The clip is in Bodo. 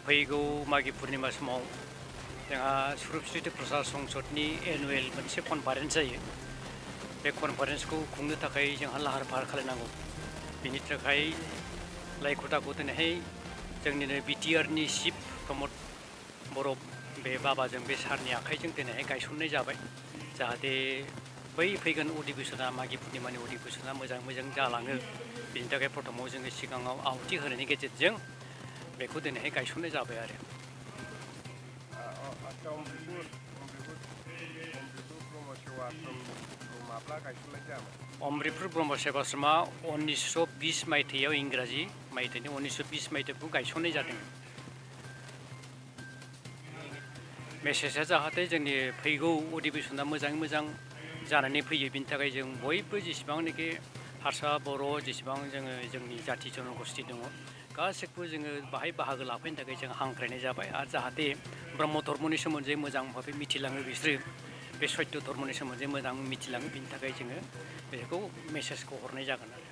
फैगौ मागि पुर्णिमा समाव जोंहा सुरुपस्रित प्रसाद संसदनि एनुवेल मोनसे कनफारेन्स जायो। बे कनफारेन्सखौ खुंनो थाखाय जोंहा लाहार फाहार खालामनांगौ। बेनि थाखाय लाइखुटाखौ दिनैहाय जोंनिनो बिटिआरनि चिफ प्रमद बर' बे बाबाजों बे सारनि आखाइजों दिनैहाय गायसननाय जाबाय। जाहाथे बै फैगोन अधिवेशना मागि पुर्णिमानि अधिवेशना मोजां जालाङो। बेनि थाखाय प्रथमाव जोङो सिगाङाव आहुति होनायनि गेजेरजों बेखौ दिनैहाय गायसननाय जाबाय आरो। अमृतपुर ब्रह्म सेवाश्रमा 1920 मायथाइयाव इंराजि मायथाइनि 1920 मायथाइखौ गायसननाय जादों। मेसेजआ जाहाथे जोंनि फैगौ अधिवेशना मोजां जानानै फैयो। बिनि थाखाय जों बयबो जेसेबांनाखि हारसा बर' जेसेबां जोंनि जाथि जनगोष्ठी दङ गासैखौबो जोङो बाहाय बाहागो लाफैनो थाखाय जों हांख्रायनाय जाबाय। आरो जाहाथे ब्रह्म धर्मनि सोमोन्दै मोजां भाबै मिथिलाङो बिसोरो बे सत्य धर्मनि सोमोन्दै मोजां मिथिलाङो। बिनि थाखाय जोङो बेखौ मेसेजखौ हरनाय जागोन आरो।